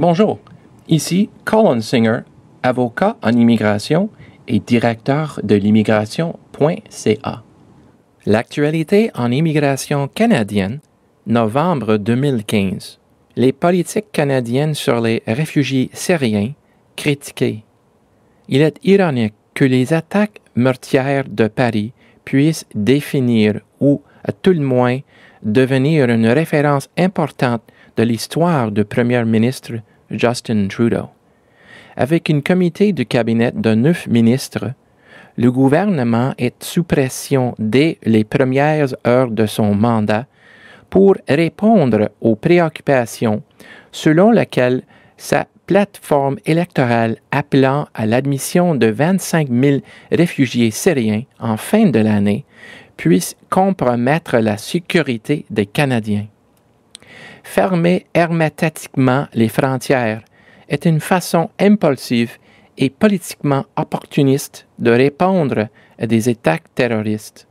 Bonjour, ici Colin Singer, avocat en immigration et directeur de l'immigration.ca. L'actualité en immigration canadienne, novembre 2015. Les politiques canadiennes sur les réfugiés syriens critiquées. Il est ironique que les attaques meurtrières de Paris puissent définir ou, à tout le moins, devenir une référence importante de l'histoire du premier ministre Justin Trudeau. Avec un comité de cabinet de 9 ministres, le gouvernement est sous pression dès les premières heures de son mandat pour répondre aux préoccupations selon lesquelles sa plateforme électorale appelant à l'admission de 25 000 réfugiés syriens en fin de l'année puisse compromettre la sécurité des Canadiens. Fermer hermétiquement les frontières est une façon impulsive et politiquement opportuniste de répondre à des attaques terroristes.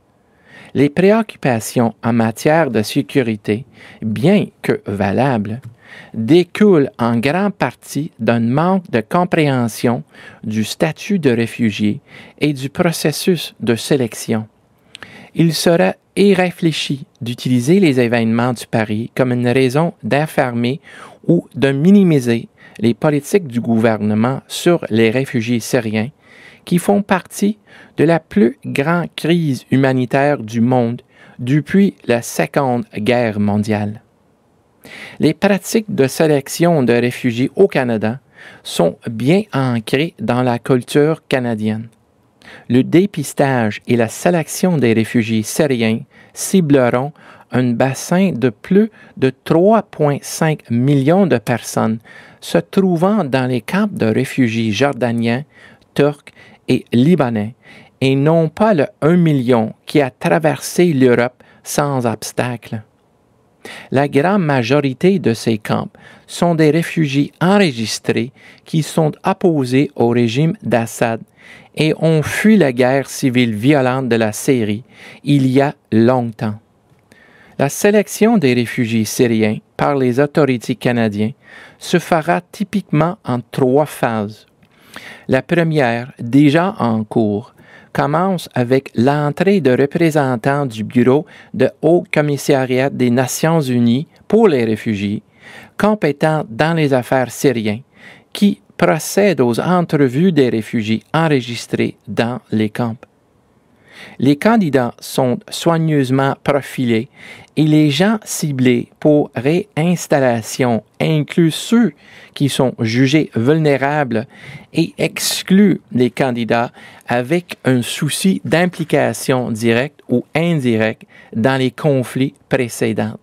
Les préoccupations en matière de sécurité, bien que valables, découlent en grande partie d'un manque de compréhension du statut de réfugié et du processus de sélection. Il serait irréfléchi d'utiliser les événements du Paris comme une raison d'enfermer ou de minimiser les politiques du gouvernement sur les réfugiés syriens qui font partie de la plus grande crise humanitaire du monde depuis la Seconde Guerre mondiale. Les pratiques de sélection de réfugiés au Canada sont bien ancrées dans la culture canadienne. Le dépistage et la sélection des réfugiés syriens cibleront un bassin de plus de 3,5 millions de personnes se trouvant dans les camps de réfugiés jordaniens, turcs et libanais, et non pas le 1 million qui a traversé l'Europe sans obstacle. La grande majorité de ces camps sont des réfugiés enregistrés qui sont opposés au régime d'Assad et ont fui la guerre civile violente de la Syrie il y a longtemps. La sélection des réfugiés syriens par les autorités canadiennes se fera typiquement en 3 phases. La première, déjà en cours, commence avec l'entrée de représentants du Bureau de Haut Commissariat des Nations Unies pour les réfugiés, compétents dans les affaires syriennes, qui procèdent aux entrevues des réfugiés enregistrés dans les camps. Les candidats sont soigneusement profilés et les gens ciblés pour réinstallation incluent ceux qui sont jugés vulnérables et excluent les candidats avec un souci d'implication directe ou indirecte dans les conflits précédents.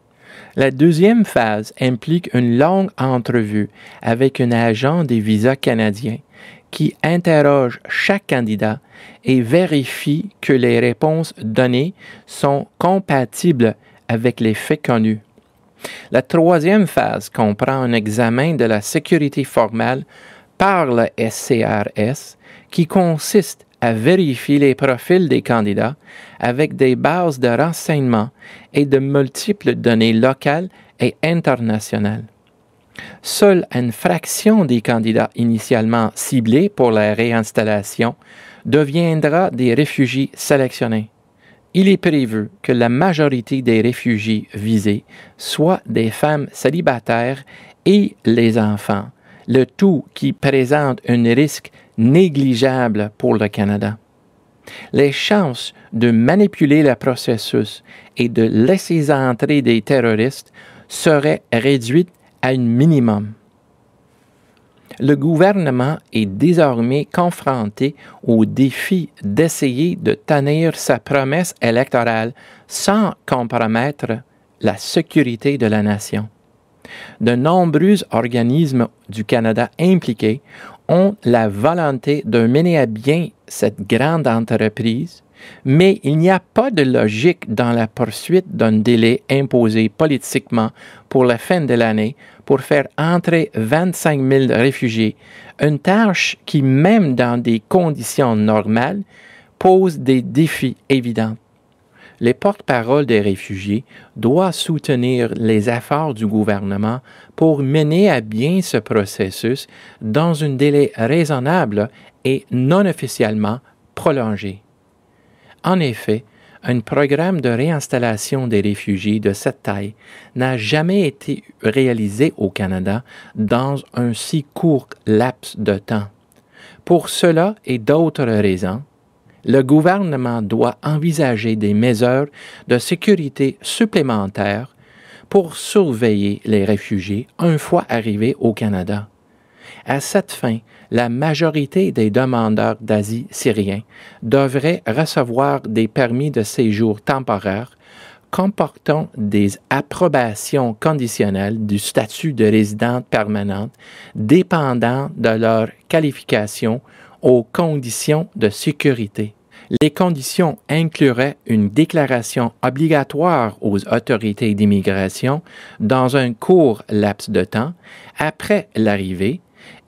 La deuxième phase implique une longue entrevue avec un agent des visas canadiens qui interroge chaque candidat et vérifie que les réponses données sont compatibles avec les faits connus. La troisième phase comprend un examen de la sécurité formelle par le SCRS qui consiste à vérifier les profils des candidats avec des bases de renseignements et de multiples données locales et internationales. Seule une fraction des candidats initialement ciblés pour la réinstallation deviendra des réfugiés sélectionnés. Il est prévu que la majorité des réfugiés visés soient des femmes célibataires et les enfants, le tout qui présente un risque négligeable pour le Canada. Les chances de manipuler le processus et de laisser entrer des terroristes seraient réduites à un minimum. Le gouvernement est désormais confronté au défi d'essayer de tenir sa promesse électorale sans compromettre la sécurité de la nation. De nombreux organismes du Canada impliqués ont la volonté de mener à bien cette grande entreprise, mais il n'y a pas de logique dans la poursuite d'un délai imposé politiquement pour la fin de l'année pour faire entrer 25 000 réfugiés, une tâche qui, même dans des conditions normales, pose des défis évidents. Les porte-paroles des réfugiés doivent soutenir les efforts du gouvernement pour mener à bien ce processus dans un délai raisonnable et non officiellement prolongé. En effet, un programme de réinstallation des réfugiés de cette taille n'a jamais été réalisé au Canada dans un si court laps de temps. Pour cela et d'autres raisons, le gouvernement doit envisager des mesures de sécurité supplémentaires pour surveiller les réfugiés une fois arrivés au Canada. À cette fin, la majorité des demandeurs d'asile syriens devraient recevoir des permis de séjour temporaires comportant des approbations conditionnelles du statut de résidente permanente dépendant de leur qualification aux conditions de sécurité. Les conditions incluraient une déclaration obligatoire aux autorités d'immigration dans un court laps de temps après l'arrivée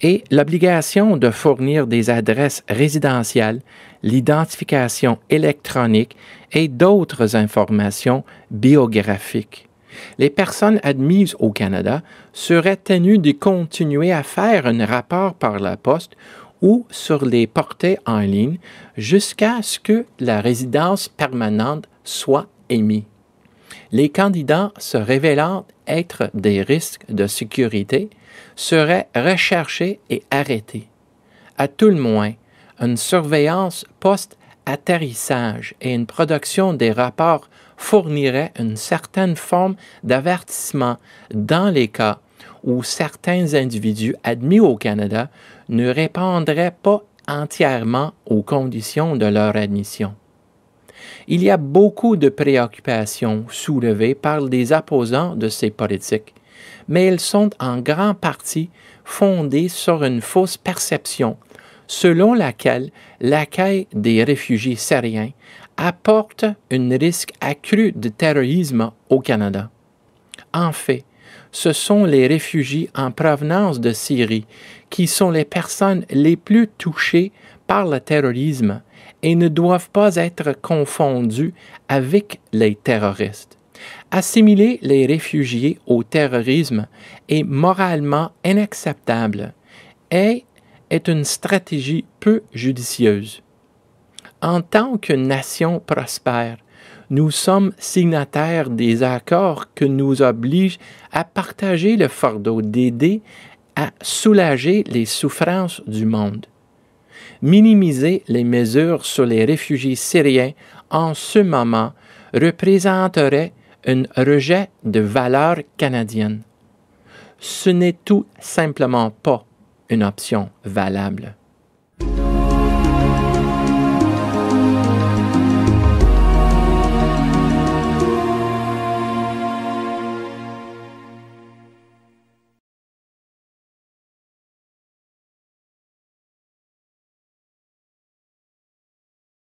et l'obligation de fournir des adresses résidentielles, l'identification électronique et d'autres informations biographiques. Les personnes admises au Canada seraient tenues de continuer à faire un rapport par la poste ou sur les portails en ligne jusqu'à ce que la résidence permanente soit émise. Les candidats se révélant être des risques de sécurité seraient recherchés et arrêtés. À tout le moins, une surveillance post-atterrissage et une production des rapports fourniraient une certaine forme d'avertissement dans les cas où certains individus admis au Canada ne répondraient pas entièrement aux conditions de leur admission. Il y a beaucoup de préoccupations soulevées par les opposants de ces politiques, mais elles sont en grande partie fondées sur une fausse perception selon laquelle l'accueil des réfugiés syriens apporte un risque accru de terrorisme au Canada. En fait, ce sont les réfugiés en provenance de Syrie qui sont les personnes les plus touchées par le terrorisme et ne doivent pas être confondus avec les terroristes. Assimiler les réfugiés au terrorisme est moralement inacceptable et est une stratégie peu judicieuse. En tant que nation prospère, nous sommes signataires des accords qui nous obligent à partager le fardeau d'aider à soulager les souffrances du monde. Minimiser les mesures sur les réfugiés syriens en ce moment représenterait un rejet de valeurs canadiennes. Ce n'est tout simplement pas une option valable.